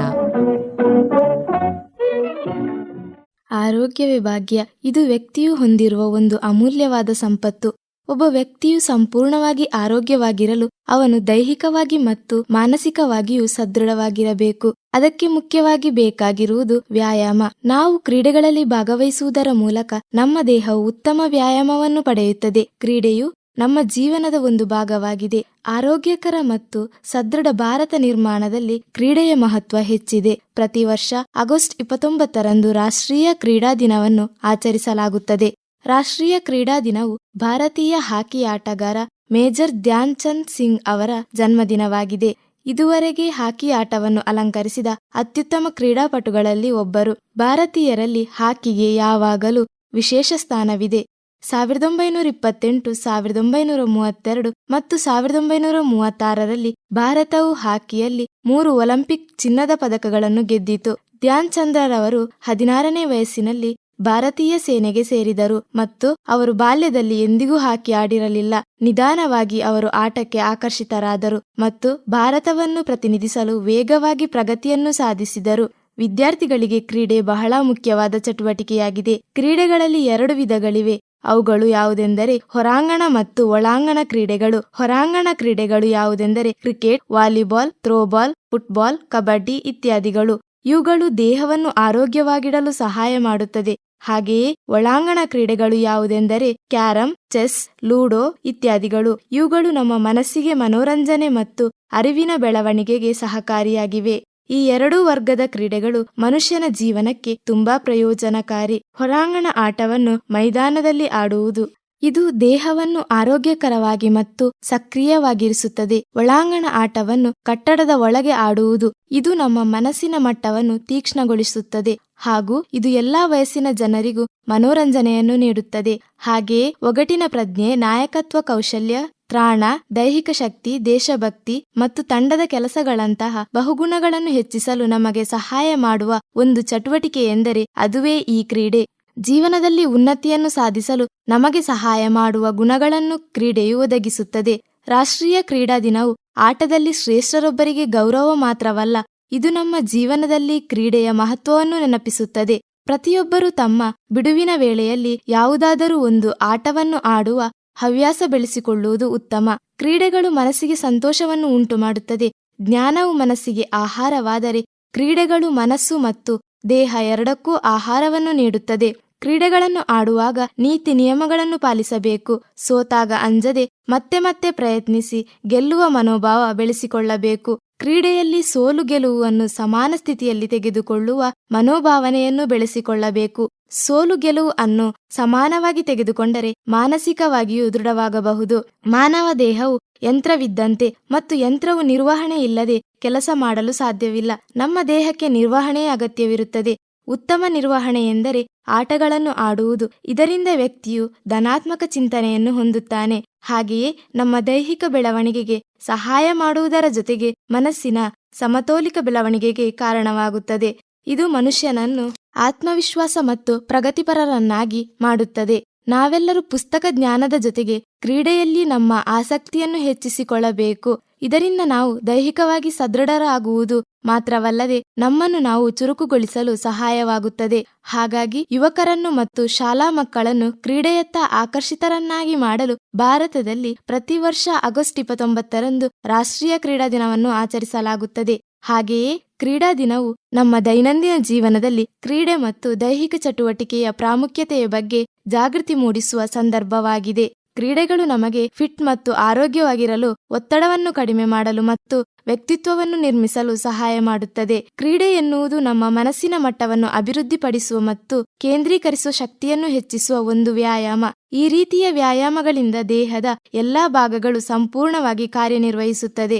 Speaker 3: ಆರೋಗ್ಯವೇ ಭಾಗ್ಯ. ಇದು ವ್ಯಕ್ತಿಯು ಹೊಂದಿರುವ ಒಂದು ಅಮೂಲ್ಯವಾದ ಸಂಪತ್ತು. ಒಬ್ಬ ವ್ಯಕ್ತಿಯು ಸಂಪೂರ್ಣವಾಗಿ ಆರೋಗ್ಯವಾಗಿರಲು ಅವನು ದೈಹಿಕವಾಗಿ ಮತ್ತು ಮಾನಸಿಕವಾಗಿಯೂ ಸದೃಢವಾಗಿರಬೇಕು. ಅದಕ್ಕೆ ಮುಖ್ಯವಾಗಿ ಬೇಕಾಗಿರುವುದು ವ್ಯಾಯಾಮ. ನಾವು ಕ್ರೀಡೆಗಳಲ್ಲಿ ಭಾಗವಹಿಸುವುದರ ಮೂಲಕ ನಮ್ಮ ದೇಹವು ಉತ್ತಮ ವ್ಯಾಯಾಮವನ್ನು ಪಡೆಯುತ್ತದೆ. ಕ್ರೀಡೆಯು ನಮ್ಮ ಜೀವನದ ಒಂದು ಭಾಗವಾಗಿದೆ. ಆರೋಗ್ಯಕರ ಮತ್ತು ಸದೃಢ ಭಾರತ ನಿರ್ಮಾಣದಲ್ಲಿ ಕ್ರೀಡೆಯ ಮಹತ್ವ ಹೆಚ್ಚಿದೆ. ಪ್ರತಿ ವರ್ಷ ಆಗಸ್ಟ್ 29ರಂದು ರಾಷ್ಟ್ರೀಯ ಕ್ರೀಡಾ ದಿನವನ್ನು ಆಚರಿಸಲಾಗುತ್ತದೆ. ರಾಷ್ಟ್ರೀಯ ಕ್ರೀಡಾ ದಿನವು ಭಾರತೀಯ ಹಾಕಿ ಆಟಗಾರ ಮೇಜರ್ ಧ್ಯಾನ್ ಚಂದ್ ಸಿಂಗ್ ಅವರ ಜನ್ಮದಿನವಾಗಿದೆ. ಇದುವರೆಗೆ ಹಾಕಿ ಆಟವನ್ನು ಅಲಂಕರಿಸಿದ ಅತ್ಯುತ್ತಮ ಕ್ರೀಡಾಪಟುಗಳಲ್ಲಿ ಒಬ್ಬರು. ಭಾರತೀಯರಲ್ಲಿ ಹಾಕಿಗೆ ಯಾವಾಗಲೂ ವಿಶೇಷ ಸ್ಥಾನವಿದೆ. 1928, 1932 ಮತ್ತು 1936ರಲ್ಲಿ ಭಾರತವು ಹಾಕಿಯಲ್ಲಿ 3 ಒಲಿಂಪಿಕ್ ಚಿನ್ನದ ಪದಕಗಳನ್ನು ಗೆದ್ದಿತು. ಧ್ಯಾನ್ ಚಂದ್ರರವರು 16ನೇ ವಯಸ್ಸಿನಲ್ಲಿ ಭಾರತೀಯ ಸೇನೆಗೆ ಸೇರಿದರು ಮತ್ತು ಅವರು ಬಾಲ್ಯದಲ್ಲಿ ಎಂದಿಗೂ ಹಾಕಿ ಆಡಿರಲಿಲ್ಲ. ನಿಧಾನವಾಗಿ ಅವರು ಆಟಕ್ಕೆ ಆಕರ್ಷಿತರಾದರು ಮತ್ತು ಭಾರತವನ್ನು ಪ್ರತಿನಿಧಿಸಲು ವೇಗವಾಗಿ ಪ್ರಗತಿಯನ್ನು ಸಾಧಿಸಿದರು. ವಿದ್ಯಾರ್ಥಿಗಳಿಗೆ ಕ್ರೀಡೆ ಬಹಳ ಮುಖ್ಯವಾದ ಚಟುವಟಿಕೆಯಾಗಿದೆ. ಕ್ರೀಡೆಗಳಲ್ಲಿ 2 ವಿಧಗಳಿವೆ. ಅವುಗಳು ಯಾವುದೆಂದರೆ ಹೊರಾಂಗಣ ಮತ್ತು ಒಳಾಂಗಣ ಕ್ರೀಡೆಗಳು. ಹೊರಾಂಗಣ ಕ್ರೀಡೆಗಳು ಯಾವುದೆಂದರೆ cricket, volleyball, throwball, football, kabaddi ಇತ್ಯಾದಿಗಳು. ಇವುಗಳು ದೇಹವನ್ನು ಆರೋಗ್ಯವಾಗಿಡಲು ಸಹಾಯ ಮಾಡುತ್ತದೆ. ಹಾಗೆಯೇ ಒಳಾಂಗಣ ಕ್ರೀಡೆಗಳು ಯಾವುದೆಂದರೆ ಕ್ಯಾರಂ, ಚೆಸ್, ಲೂಡೋ ಇತ್ಯಾದಿಗಳು. ಇವುಗಳು ನಮ್ಮ ಮನಸ್ಸಿಗೆ ಮನೋರಂಜನೆ ಮತ್ತು ಅರಿವಿನ ಬೆಳವಣಿಗೆಗೆ ಸಹಕಾರಿಯಾಗಿವೆ. ಈ 2 ವರ್ಗದ ಕ್ರೀಡೆಗಳು ಮನುಷ್ಯನ ಜೀವನಕ್ಕೆ ತುಂಬಾ ಪ್ರಯೋಜನಕಾರಿ. ಹೊರಾಂಗಣ ಆಟವನ್ನು ಮೈದಾನದಲ್ಲಿ ಆಡುವುದು. ಇದು ದೇಹವನ್ನು ಆರೋಗ್ಯಕರವಾಗಿ ಮತ್ತು ಸಕ್ರಿಯವಾಗಿರಿಸುತ್ತದೆ. ಒಳಾಂಗಣ ಆಟವನ್ನು ಕಟ್ಟಡದ ಒಳಗೆ ಆಡುವುದು. ಇದು ನಮ್ಮ ಮನಸ್ಸಿನ ಮಟ್ಟವನ್ನು ತೀಕ್ಷ್ಣಗೊಳಿಸುತ್ತದೆ ಹಾಗೂ ಇದು ಎಲ್ಲಾ ವಯಸ್ಸಿನ ಜನರಿಗೂ ಮನೋರಂಜನೆಯನ್ನು ನೀಡುತ್ತದೆ. ಹಾಗೆಯೇ ಒಗಟಿನ ಪ್ರಜ್ಞೆ, ನಾಯಕತ್ವ ಕೌಶಲ್ಯ, ತ್ರಾಣ, ದೈಹಿಕ ಶಕ್ತಿ, ದೇಶಭಕ್ತಿ ಮತ್ತು ತಂಡದ ಕೆಲಸಗಳಂತಹ ಬಹುಗುಣಗಳನ್ನು ಹೆಚ್ಚಿಸಲು ನಮಗೆ ಸಹಾಯ ಮಾಡುವ ಒಂದು ಚಟುವಟಿಕೆ ಎಂದರೆ ಅದುವೇ ಈ ಕ್ರೀಡೆ. ಜೀವನದಲ್ಲಿ ಉನ್ನತಿಯನ್ನು ಸಾಧಿಸಲು ನಮಗೆ ಸಹಾಯ ಮಾಡುವ ಗುಣಗಳನ್ನು ಕ್ರೀಡೆಯು ಒದಗಿಸುತ್ತದೆ. ರಾಷ್ಟ್ರೀಯ ಕ್ರೀಡಾ ದಿನವು ಆಟದಲ್ಲಿ ಶ್ರೇಷ್ಠರೊಬ್ಬರಿಗೆ ಗೌರವ ಮಾತ್ರವಲ್ಲ, ಇದು ನಮ್ಮ ಜೀವನದಲ್ಲಿ ಕ್ರೀಡೆಯ ಮಹತ್ವವನ್ನು ನೆನಪಿಸುತ್ತದೆ. ಪ್ರತಿಯೊಬ್ಬರೂ ತಮ್ಮ ಬಿಡುವಿನ ವೇಳೆಯಲ್ಲಿ ಯಾವುದಾದರೂ ಒಂದು ಆಟವನ್ನು ಆಡುವ ಹವ್ಯಾಸ ಬೆಳೆಸಿಕೊಳ್ಳುವುದು ಉತ್ತಮ. ಕ್ರೀಡೆಗಳು ಮನಸ್ಸಿಗೆ ಸಂತೋಷವನ್ನು ಉಂಟು ಮಾಡುತ್ತದೆ. ಜ್ಞಾನವು ಮನಸ್ಸಿಗೆ ಆಹಾರವಾದರೆ ಕ್ರೀಡೆಗಳು ಮನಸ್ಸು ಮತ್ತು ದೇಹ ಎರಡಕ್ಕೂ ಆಹಾರವನ್ನು ನೀಡುತ್ತದೆ. ಕ್ರೀಡೆಗಳನ್ನು ಆಡುವಾಗ ನೀತಿ ನಿಯಮಗಳನ್ನು ಪಾಲಿಸಬೇಕು. ಸೋತಾಗ ಅಂಜದೆ ಮತ್ತೆ ಮತ್ತೆ ಪ್ರಯತ್ನಿಸಿ ಗೆಲ್ಲುವ ಮನೋಭಾವ ಬೆಳೆಸಿಕೊಳ್ಳಬೇಕು. ಕ್ರೀಡೆಯಲ್ಲಿ ಸೋಲು ಗೆಲುವನ್ನು ಸಮಾನ ಸ್ಥಿತಿಯಲ್ಲಿ ತೆಗೆದುಕೊಳ್ಳುವ ಮನೋಭಾವನೆಯನ್ನು ಬೆಳೆಸಿಕೊಳ್ಳಬೇಕು. ಸೋಲು ಗೆಲುವು ಅನ್ನು ಸಮಾನವಾಗಿ ತೆಗೆದುಕೊಂಡರೆ ಮಾನಸಿಕವಾಗಿಯೂ ದೃಢವಾಗಬಹುದು. ಮಾನವ ದೇಹವು ಯಂತ್ರವಿದ್ದಂತೆ ಮತ್ತು ಯಂತ್ರವು ನಿರ್ವಹಣೆ ಇಲ್ಲದೆ ಕೆಲಸ ಮಾಡಲು ಸಾಧ್ಯವಿಲ್ಲ. ನಮ್ಮ ದೇಹಕ್ಕೆ ನಿರ್ವಹಣೆಯ ಅಗತ್ಯವಿರುತ್ತದೆ. ಉತ್ತಮ ನಿರ್ವಹಣೆ ಎಂದರೆ ಆಟಗಳನ್ನು ಆಡುವುದು. ಇದರಿಂದ ವ್ಯಕ್ತಿಯು ಧನಾತ್ಮಕ ಚಿಂತನೆಯನ್ನು ಹೊಂದುತ್ತಾನೆ. ಹಾಗೆಯೇ ನಮ್ಮ ದೈಹಿಕ ಬೆಳವಣಿಗೆಗೆ ಸಹಾಯ ಮಾಡುವುದರ ಜೊತೆಗೆ ಮನಸ್ಸಿನ ಸಮತೋಲಿತ ಬೆಳವಣಿಗೆಗೆ ಕಾರಣವಾಗುತ್ತದೆ. ಇದು ಮನುಷ್ಯನನ್ನು ಆತ್ಮವಿಶ್ವಾಸ ಮತ್ತು ಪ್ರಗತಿಪರರನ್ನಾಗಿ ಮಾಡುತ್ತದೆ. ನಾವೆಲ್ಲರೂ ಪುಸ್ತಕ ಜ್ಞಾನದ ಜೊತೆಗೆ ಕ್ರೀಡೆಯಲ್ಲಿ ನಮ್ಮ ಆಸಕ್ತಿಯನ್ನು ಹೆಚ್ಚಿಸಿಕೊಳ್ಳಬೇಕು. ಇದರಿಂದ ನಾವು ದೈಹಿಕವಾಗಿ ಸದೃಢರಾಗುವುದು ಮಾತ್ರವಲ್ಲದೆ ನಮ್ಮನ್ನು ನಾವು ಚುರುಕುಗೊಳಿಸಲು ಸಹಾಯವಾಗುತ್ತದೆ. ಹಾಗಾಗಿ ಯುವಕರನ್ನು ಮತ್ತು ಶಾಲಾ ಮಕ್ಕಳನ್ನು ಕ್ರೀಡೆಯತ್ತ ಆಕರ್ಷಿತರನ್ನಾಗಿ ಮಾಡಲು ಭಾರತದಲ್ಲಿ ಪ್ರತಿ ವರ್ಷ ಆಗಸ್ಟ್ 29ರಂದು ರಾಷ್ಟ್ರೀಯ ಕ್ರೀಡಾ ದಿನವನ್ನು ಆಚರಿಸಲಾಗುತ್ತದೆ. ಹಾಗೆಯೇ ಕ್ರೀಡಾ ದಿನವು ನಮ್ಮ ದೈನಂದಿನ ಜೀವನದಲ್ಲಿ ಕ್ರೀಡೆ ಮತ್ತು ದೈಹಿಕ ಚಟುವಟಿಕೆಯ ಪ್ರಾಮುಖ್ಯತೆಯ ಬಗ್ಗೆ ಜಾಗೃತಿ ಮೂಡಿಸುವ ಸಂದರ್ಭವಾಗಿದೆ. ಕ್ರೀಡೆಗಳು ನಮಗೆ ಫಿಟ್ ಮತ್ತು ಆರೋಗ್ಯವಾಗಿರಲು, ಒತ್ತಡವನ್ನು ಕಡಿಮೆ ಮಾಡಲು ಮತ್ತು ವ್ಯಕ್ತಿತ್ವವನ್ನು ನಿರ್ಮಿಸಲು ಸಹಾಯ ಮಾಡುತ್ತದೆ. ಕ್ರೀಡೆ ಎನ್ನುವುದು ನಮ್ಮ ಮನಸ್ಸಿನ ಮಟ್ಟವನ್ನು ಅಭಿವೃದ್ಧಿಪಡಿಸುವ ಮತ್ತು ಕೇಂದ್ರೀಕರಿಸುವ ಶಕ್ತಿಯನ್ನು ಹೆಚ್ಚಿಸುವ ಒಂದು ವ್ಯಾಯಾಮ. ಈ ರೀತಿಯ ವ್ಯಾಯಾಮಗಳಿಂದ ದೇಹದ ಎಲ್ಲಾ ಭಾಗಗಳು ಸಂಪೂರ್ಣವಾಗಿ ಕಾರ್ಯನಿರ್ವಹಿಸುತ್ತದೆ.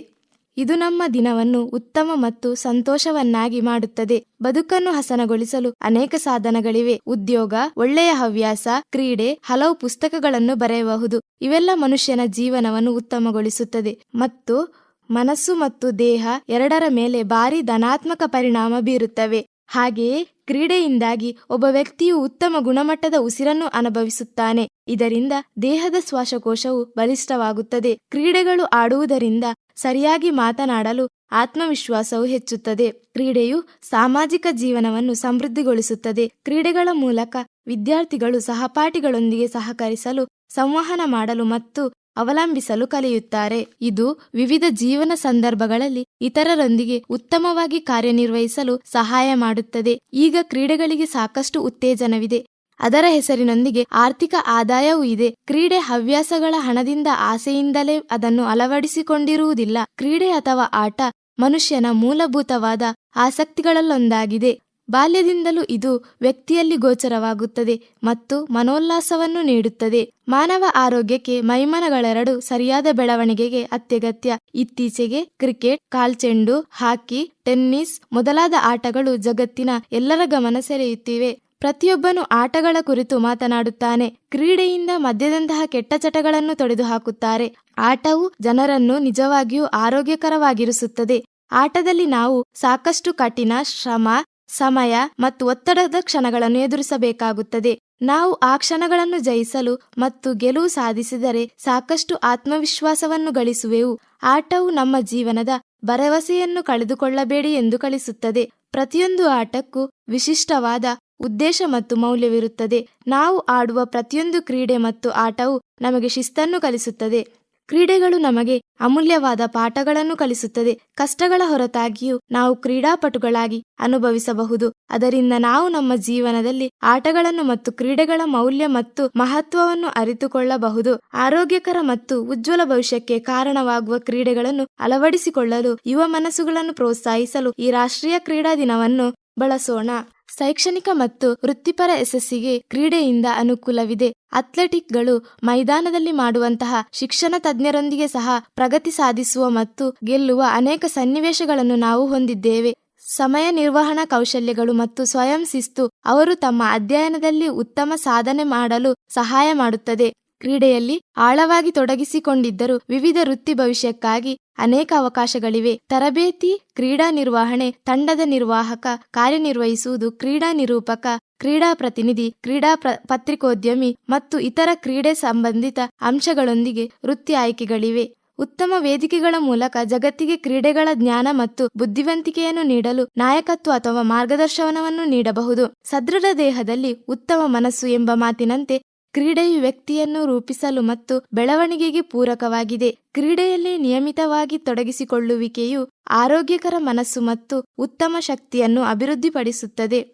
Speaker 3: ಇದು ನಮ್ಮ ದಿನವನ್ನು ಉತ್ತಮ ಮತ್ತು ಸಂತೋಷವನ್ನಾಗಿ ಮಾಡುತ್ತದೆ. ಬದುಕನ್ನು ಹಸನಗೊಳಿಸಲು ಅನೇಕ ಸಾಧನಗಳಿವೆ. ಉದ್ಯೋಗ, ಒಳ್ಳೆಯ ಹವ್ಯಾಸ, ಕ್ರೀಡೆ, ಹಲವು ಪುಸ್ತಕಗಳನ್ನು ಬರೆಯಬಹುದು. ಇವೆಲ್ಲ ಮನುಷ್ಯನ ಜೀವನವನ್ನು ಉತ್ತಮಗೊಳಿಸುತ್ತದೆ ಮತ್ತು ಮನಸ್ಸು ಮತ್ತು ದೇಹ ಎರಡರ ಮೇಲೆ ಭಾರಿ ಧನಾತ್ಮಕ ಪರಿಣಾಮ ಬೀರುತ್ತವೆ. ಹಾಗೆಯೇ ಕ್ರೀಡೆಯಿಂದಾಗಿ ಒಬ್ಬ ವ್ಯಕ್ತಿಯು ಉತ್ತಮ ಗುಣಮಟ್ಟದ ಉಸಿರನ್ನು ಅನುಭವಿಸುತ್ತಾನೆ. ಇದರಿಂದ ದೇಹದ ಶ್ವಾಸಕೋಶವು ಬಲಿಷ್ಠವಾಗುತ್ತದೆ. ಕ್ರೀಡೆಗಳು ಆಡುವುದರಿಂದ ಸರಿಯಾಗಿ ಮಾತನಾಡಲು ಆತ್ಮವಿಶ್ವಾಸವು ಹೆಚ್ಚುತ್ತದೆ. ಕ್ರೀಡೆಯು ಸಾಮಾಜಿಕ ಜೀವನವನ್ನು ಸಮೃದ್ಧಿಗೊಳಿಸುತ್ತದೆ. ಕ್ರೀಡೆಗಳ ಮೂಲಕ ವಿದ್ಯಾರ್ಥಿಗಳು ಸಹಪಾಠಿಗಳೊಂದಿಗೆ ಸಹಕರಿಸಲು, ಸಂವಹನ ಮಾಡಲು ಮತ್ತು ಅವಲಂಬಿಸಲು ಕಲಿಯುತ್ತಾರೆ. ಇದು ವಿವಿಧ ಜೀವನ ಸಂದರ್ಭಗಳಲ್ಲಿ ಇತರರೊಂದಿಗೆ ಉತ್ತಮವಾಗಿ ಕಾರ್ಯನಿರ್ವಹಿಸಲು ಸಹಾಯ ಮಾಡುತ್ತದೆ. ಈಗ ಕ್ರೀಡೆಗಳಿಗೆ ಸಾಕಷ್ಟು ಉತ್ತೇಜನವಿದೆ. ಅದರ ಹೆಸರಿನೊಂದಿಗೆ ಆರ್ಥಿಕ ಆದಾಯವೂ ಇದೆ. ಕ್ರೀಡೆ ಹವ್ಯಾಸಗಳ ಹಣದಿಂದ ಆಸೆಯಿಂದಲೇ ಅದನ್ನು ಅಳವಡಿಸಿಕೊಂಡಿರುವುದಿಲ್ಲ. ಕ್ರೀಡೆ ಅಥವಾ ಆಟ ಮನುಷ್ಯನ ಮೂಲಭೂತವಾದ ಆಸಕ್ತಿಗಳಲ್ಲೊಂದಾಗಿದೆ. ಬಾಲ್ಯದಿಂದಲೂ ಇದು ವ್ಯಕ್ತಿಯಲ್ಲಿ ಗೋಚರವಾಗುತ್ತದೆ ಮತ್ತು ಮನೋಲ್ಲಾಸವನ್ನು ನೀಡುತ್ತದೆ. ಮಾನವ ಆರೋಗ್ಯಕ್ಕೆ ಮೈಮನಗಳೆರಡು ಸರಿಯಾದ ಬೆಳವಣಿಗೆಗೆ ಅತ್ಯಗತ್ಯ. ಇತ್ತೀಚೆಗೆ ಕ್ರಿಕೆಟ್, ಕಾಲ್ಚೆಂಡು, ಹಾಕಿ, ಟೆನ್ನಿಸ್ ಮೊದಲಾದ ಆಟಗಳು ಜಗತ್ತಿನ ಎಲ್ಲರ ಗಮನ ಸೆಳೆಯುತ್ತಿವೆ. ಪ್ರತಿಯೊಬ್ಬನು ಆಟಗಳ ಕುರಿತು ಮಾತನಾಡುತ್ತಾನೆ. ಕ್ರೀಡೆಯಿಂದ ಮದ್ಯದಂತಹ ಕೆಟ್ಟ ಚಟಗಳನ್ನು ತೊಡೆದುಹಾಕುತ್ತಾರೆ. ಆಟವು ಜನರನ್ನು ನಿಜವಾಗಿಯೂ ಆರೋಗ್ಯಕರವಾಗಿರಿಸುತ್ತದೆ. ಆಟದಲ್ಲಿ ನಾವು ಸಾಕಷ್ಟು ಕಠಿಣ ಶ್ರಮ, ಸಮಯ ಮತ್ತು ಒತ್ತಡದ ಕ್ಷಣಗಳನ್ನು ಎದುರಿಸಬೇಕಾಗುತ್ತದೆ. ನಾವು ಆ ಕ್ಷಣಗಳನ್ನು ಜಯಿಸಲು ಮತ್ತು ಗೆಲುವು ಸಾಧಿಸಿದರೆ ಸಾಕಷ್ಟು ಆತ್ಮವಿಶ್ವಾಸವನ್ನು ಗಳಿಸುವೆವು. ಆಟವು ನಮ್ಮ ಜೀವನದ ಭರವಸೆಯನ್ನು ಕಳೆದುಕೊಳ್ಳಬೇಡಿ ಎಂದು ಕಲಿಸುತ್ತದೆ. ಪ್ರತಿಯೊಂದು ಆಟಕ್ಕೂ ವಿಶಿಷ್ಟವಾದ ಉದ್ದೇಶ ಮತ್ತು ಮೌಲ್ಯವಿರುತ್ತದೆ. ನಾವು ಆಡುವ ಪ್ರತಿಯೊಂದು ಕ್ರೀಡೆ ಮತ್ತು ಆಟವು ನಮಗೆ ಶಿಸ್ತನ್ನು ಕಲಿಸುತ್ತದೆ. ಕ್ರೀಡೆಗಳು ನಮಗೆ ಅಮೂಲ್ಯವಾದ ಪಾಠಗಳನ್ನು ಕಲಿಸುತ್ತದೆ. ಕಷ್ಟಗಳ ಹೊರತಾಗಿಯೂ ನಾವು ಕ್ರೀಡಾಪಟುಗಳಾಗಿ ಅನುಭವಿಸಬಹುದು. ಅದರಿಂದ ನಾವು ನಮ್ಮ ಜೀವನದಲ್ಲಿ ಆಟಗಳನ್ನು ಮತ್ತು ಕ್ರೀಡೆಗಳ ಮೌಲ್ಯ ಮತ್ತು ಮಹತ್ವವನ್ನು ಅರಿತುಕೊಳ್ಳಬಹುದು. ಆರೋಗ್ಯಕರ ಮತ್ತು ಉಜ್ವಲ ಭವಿಷ್ಯಕ್ಕೆ ಕಾರಣವಾಗುವ ಕ್ರೀಡೆಗಳನ್ನು ಅಳವಡಿಸಿಕೊಳ್ಳಲು ಯುವ ಮನಸ್ಸುಗಳನ್ನು ಪ್ರೋತ್ಸಾಹಿಸಲು ಈ ರಾಷ್ಟ್ರೀಯ ಕ್ರೀಡಾ ದಿನವನ್ನು ಬಳಸೋಣ. ಶೈಕ್ಷಣಿಕ ಮತ್ತು ವೃತ್ತಿಪರ ಯಶಸ್ಸಿಗೆ ಕ್ರೀಡೆಯಿಂದ ಅನುಕೂಲವಿದೆ. ಅಥ್ಲೆಟಿಕ್ಗಳು ಮೈದಾನದಲ್ಲಿ ಮಾಡುವಂತಹ ಶಿಕ್ಷಣ ತಜ್ಞರೊಂದಿಗೆ ಸಹ ಪ್ರಗತಿ ಸಾಧಿಸುವ ಮತ್ತು ಗೆಲ್ಲುವ ಅನೇಕ ಸನ್ನಿವೇಶಗಳನ್ನು ನಾವು ಹೊಂದಿದ್ದೇವೆ. ಸಮಯ ನಿರ್ವಹಣಾ ಕೌಶಲ್ಯಗಳು ಮತ್ತು ಸ್ವಯಂ ಶಿಸ್ತು ಅವರು ತಮ್ಮ ಅಧ್ಯಯನದಲ್ಲಿ ಉತ್ತಮ ಸಾಧನೆ ಮಾಡಲು ಸಹಾಯ ಮಾಡುತ್ತದೆ. ಕ್ರೀಡೆಯಲ್ಲಿ ಆಳವಾಗಿ ತೊಡಗಿಸಿಕೊಂಡಿದ್ದರೂ ವಿವಿಧ ವೃತ್ತಿ ಭವಿಷ್ಯಕ್ಕಾಗಿ ಅನೇಕ ಅವಕಾಶಗಳಿವೆ. ತರಬೇತಿ, ಕ್ರೀಡಾ ನಿರ್ವಹಣೆ, ತಂಡದ ನಿರ್ವಾಹಕ, ಕಾರ್ಯನಿರ್ವಹಿಸುವುದು, ಕ್ರೀಡಾ ನಿರೂಪಕ, ಕ್ರೀಡಾ ಪ್ರತಿನಿಧಿ, ಕ್ರೀಡಾ ಪತ್ರಿಕೋದ್ಯಮಿ ಮತ್ತು ಇತರ ಕ್ರೀಡೆ ಸಂಬಂಧಿತ ಅಂಶಗಳೊಂದಿಗೆ ವೃತ್ತಿ ಆಯ್ಕೆಗಳಿವೆ. ಉತ್ತಮ ವೇದಿಕೆಗಳ ಮೂಲಕ ಜಗತ್ತಿಗೆ ಕ್ರೀಡೆಗಳ ಜ್ಞಾನ ಮತ್ತು ಬುದ್ಧಿವಂತಿಕೆಯನ್ನು ನೀಡಲು ನಾಯಕತ್ವ ಅಥವಾ ಮಾರ್ಗದರ್ಶನವನ್ನು ನೀಡಬಹುದು. ಸದೃಢ ದೇಹದಲ್ಲಿ ಉತ್ತಮ ಮನಸ್ಸು ಎಂಬ ಮಾತಿನಂತೆ ಕ್ರೀಡೆಯು ವ್ಯಕ್ತಿಯನ್ನು ರೂಪಿಸಲು ಮತ್ತು ಬೆಳವಣಿಗೆಗೆ ಪೂರಕವಾಗಿದೆ. ಕ್ರೀಡೆಯಲ್ಲಿ ನಿಯಮಿತವಾಗಿ ತೊಡಗಿಸಿಕೊಳ್ಳುವಿಕೆಯು ಆರೋಗ್ಯಕರ ಮನಸ್ಸು ಮತ್ತು ಉತ್ತಮ ಶಕ್ತಿಯನ್ನು ಅಭಿವೃದ್ಧಿಪಡಿಸುತ್ತದೆ.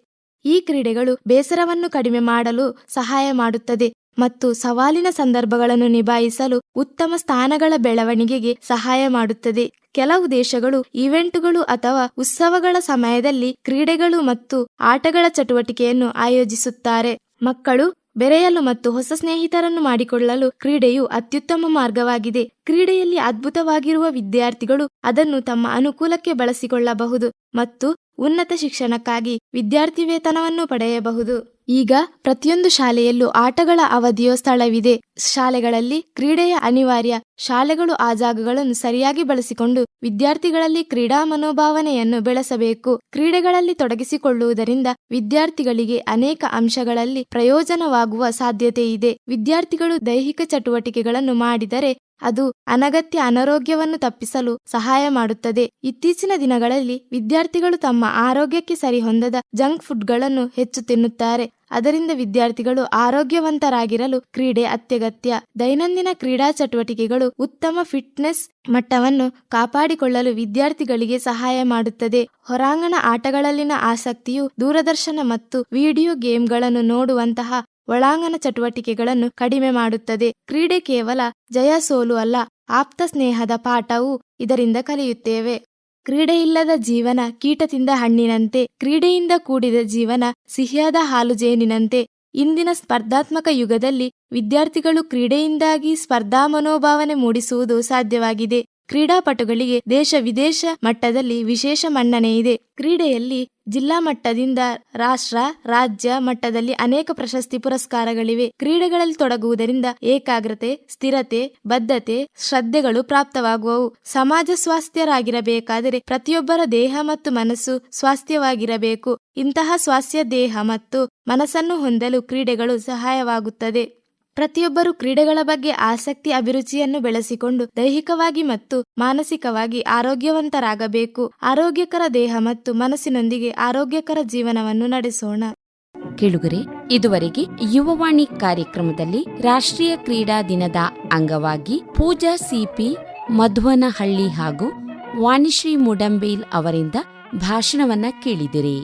Speaker 3: ಈ ಕ್ರೀಡೆಗಳು ಬೇಸರವನ್ನು ಕಡಿಮೆ ಮಾಡಲು ಸಹಾಯ ಮಾಡುತ್ತದೆ ಮತ್ತು ಸವಾಲಿನ ಸಂದರ್ಭಗಳನ್ನು ನಿಭಾಯಿಸಲು ಉತ್ತಮ ಸ್ಥಾನಗಳ ಬೆಳವಣಿಗೆಗೆ ಸಹಾಯ ಮಾಡುತ್ತದೆ. ಕೆಲವು ದೇಶಗಳು ಈವೆಂಟುಗಳು ಅಥವಾ ಉತ್ಸವಗಳ ಸಮಯದಲ್ಲಿ ಕ್ರೀಡೆಗಳು ಮತ್ತು ಆಟಗಳ ಚಟುವಟಿಕೆಯನ್ನು ಆಯೋಜಿಸುತ್ತಾರೆ. ಮಕ್ಕಳು ಬೆರೆಯಲು ಮತ್ತು ಹೊಸ ಸ್ನೇಹಿತರನ್ನು ಮಾಡಿಕೊಳ್ಳಲು ಕ್ರೀಡೆಯು ಅತ್ಯುತ್ತಮ ಮಾರ್ಗವಾಗಿದೆ. ಕ್ರೀಡೆಯಲ್ಲಿ ಅದ್ಭುತವಾಗಿರುವ ವಿದ್ಯಾರ್ಥಿಗಳು ಅದನ್ನು ತಮ್ಮ ಅನುಕೂಲಕ್ಕೆ ಬಳಸಿಕೊಳ್ಳಬಹುದು ಮತ್ತು ಉನ್ನತ ಶಿಕ್ಷಣಕ್ಕಾಗಿ ವಿದ್ಯಾರ್ಥಿ ವೇತನವನ್ನು ಪಡೆಯಬಹುದು. ಈಗ ಪ್ರತಿಯೊಂದು ಶಾಲೆಯಲ್ಲೂ ಆಟಗಳ ಅವಧಿಯೋ ಸ್ಥಳವಿದೆ. ಶಾಲೆಗಳಲ್ಲಿ ಕ್ರೀಡೆಯ ಅನಿವಾರ್ಯ. ಶಾಲೆಗಳು ಆ ಜಾಗಗಳನ್ನು ಸರಿಯಾಗಿ ಬಳಸಿಕೊಂಡು ವಿದ್ಯಾರ್ಥಿಗಳಲ್ಲಿ ಕ್ರೀಡಾ ಮನೋಭಾವನೆಯನ್ನು ಬೆಳೆಸಬೇಕು. ಕ್ರೀಡೆಗಳಲ್ಲಿ ತೊಡಗಿಸಿಕೊಳ್ಳುವುದರಿಂದ ವಿದ್ಯಾರ್ಥಿಗಳಿಗೆ ಅನೇಕ ಅಂಶಗಳಲ್ಲಿ ಪ್ರಯೋಜನವಾಗುವ ಸಾಧ್ಯತೆ ಇದೆ. ವಿದ್ಯಾರ್ಥಿಗಳು ದೈಹಿಕ ಚಟುವಟಿಕೆಗಳನ್ನು ಮಾಡಿದರೆ ಅದು ಅನಗತ್ಯ ಅನಾರೋಗ್ಯವನ್ನು ತಪ್ಪಿಸಲು ಸಹಾಯ ಮಾಡುತ್ತದೆ. ಇತ್ತೀಚಿನ ದಿನಗಳಲ್ಲಿ ವಿದ್ಯಾರ್ಥಿಗಳು ತಮ್ಮ ಆರೋಗ್ಯಕ್ಕೆ ಸರಿಹೊಂದದ ಜಂಕ್ ಫುಡ್ಗಳನ್ನು ಹೆಚ್ಚು ತಿನ್ನುತ್ತಾರೆ. ಅದರಿಂದ ವಿದ್ಯಾರ್ಥಿಗಳು ಆರೋಗ್ಯವಂತರಾಗಿರಲು ಕ್ರೀಡೆ ಅತ್ಯಗತ್ಯ. ದೈನಂದಿನ ಕ್ರೀಡಾ ಚಟುವಟಿಕೆಗಳು ಉತ್ತಮ ಫಿಟ್ನೆಸ್ ಮಟ್ಟವನ್ನು ಕಾಪಾಡಿಕೊಳ್ಳಲು ವಿದ್ಯಾರ್ಥಿಗಳಿಗೆ ಸಹಾಯ ಮಾಡುತ್ತದೆ. ಹೊರಾಂಗಣ ಆಟಗಳಲ್ಲಿನ ಆಸಕ್ತಿಯು ದೂರದರ್ಶನ ಮತ್ತು ವಿಡಿಯೋ ಗೇಮ್ಗಳನ್ನು ನೋಡುವಂತಹ ಒಳಾಂಗಣ ಚಟುವಟಿಕೆಗಳನ್ನು ಕಡಿಮೆ ಮಾಡುತ್ತದೆ. ಕ್ರೀಡೆ ಕೇವಲ ಜಯ ಸೋಲು ಅಲ್ಲ, ಆಪ್ತ ಸ್ನೇಹದ ಪಾಠವೂ ಇದರಿಂದ ಕಲಿಯುತ್ತೇವೆ. ಕ್ರೀಡೆಯಿಲ್ಲದ ಜೀವನ ಕೀಟ ತಿಂದ ಹಣ್ಣಿನಂತೆ, ಕ್ರೀಡೆಯಿಂದ ಕೂಡಿದ ಜೀವನ ಸಿಹಿಯಾದ ಹಾಲು ಜೇನಿನಂತೆ. ಇಂದಿನ ಸ್ಪರ್ಧಾತ್ಮಕ ಯುಗದಲ್ಲಿ ವಿದ್ಯಾರ್ಥಿಗಳು ಕ್ರೀಡೆಯಿಂದಾಗಿ ಸ್ಪರ್ಧಾ ಮನೋಭಾವನೆ ಮೂಡಿಸುವುದು ಸಾಧ್ಯವಾಗಿದೆ. ಕ್ರೀಡಾಪಟುಗಳಿಗೆ ದೇಶ ವಿದೇಶ ಮಟ್ಟದಲ್ಲಿ ವಿಶೇಷ ಮನ್ನಣೆ ಇದೆ. ಕ್ರೀಡೆಯಲ್ಲಿ ಜಿಲ್ಲಾ ಮಟ್ಟದಿಂದ ರಾಷ್ಟ್ರ, ರಾಜ್ಯ ಮಟ್ಟದಲ್ಲಿ ಅನೇಕ ಪ್ರಶಸ್ತಿ ಪುರಸ್ಕಾರಗಳಿವೆ. ಕ್ರೀಡೆಗಳಲ್ಲಿ ತೊಡಗುವುದರಿಂದ ಏಕಾಗ್ರತೆ, ಸ್ಥಿರತೆ, ಬದ್ಧತೆ, ಶ್ರದ್ಧೆಗಳು ಪ್ರಾಪ್ತವಾಗುವವು. ಸಮಾಜ ಸ್ವಾಸ್ಥ್ಯರಾಗಿರಬೇಕಾದರೆ ಪ್ರತಿಯೊಬ್ಬರ ದೇಹ ಮತ್ತು ಮನಸ್ಸು ಸ್ವಾಸ್ಥ್ಯವಾಗಿರಬೇಕು. ಇಂತಹ ಸ್ವಾಸ್ಥ್ಯ ದೇಹ ಮತ್ತು ಮನಸ್ಸನ್ನು ಹೊಂದಲು ಕ್ರೀಡೆಗಳು ಸಹಾಯವಾಗುತ್ತದೆ. ಪ್ರತಿಯೊಬ್ಬರು ಕ್ರೀಡೆಗಳ ಬಗ್ಗೆ ಆಸಕ್ತಿ, ಅಭಿರುಚಿಯನ್ನು ಬೆಳೆಸಿಕೊಂಡು ದೈಹಿಕವಾಗಿ ಮತ್ತು ಮಾನಸಿಕವಾಗಿ ಆರೋಗ್ಯವಂತರಾಗಬೇಕು. ಆರೋಗ್ಯಕರ ದೇಹ ಮತ್ತು ಮನಸ್ಸಿನೊಂದಿಗೆ ಆರೋಗ್ಯಕರ ಜೀವನವನ್ನು ನಡೆಸೋಣ.
Speaker 1: ಕೇಳುಗರೆ, ಇದುವರೆಗೆ ಯುವವಾಣಿ ಕಾರ್ಯಕ್ರಮದಲ್ಲಿ ರಾಷ್ಟ್ರೀಯ ಕ್ರೀಡಾ ದಿನದ ಅಂಗವಾಗಿ ಪೂಜಾ ಸಿಪಿ ಮಧುವನಹಳ್ಳಿ ಹಾಗೂ ವಾಣಿಶ್ರೀ ಮುಡಂಬೇಲ್ ಅವರಿಂದ ಭಾಷಣವನ್ನ ಕೇಳಿದಿರಿ.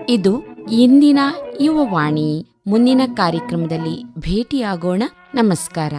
Speaker 1: ಇದು ಇಂದಿನ ಯುವವಾಣಿ. ಮುಂದಿನ ಕಾರ್ಯಕ್ರಮದಲ್ಲಿ ಭೇಟಿಯಾಗೋಣ. ನಮಸ್ಕಾರ.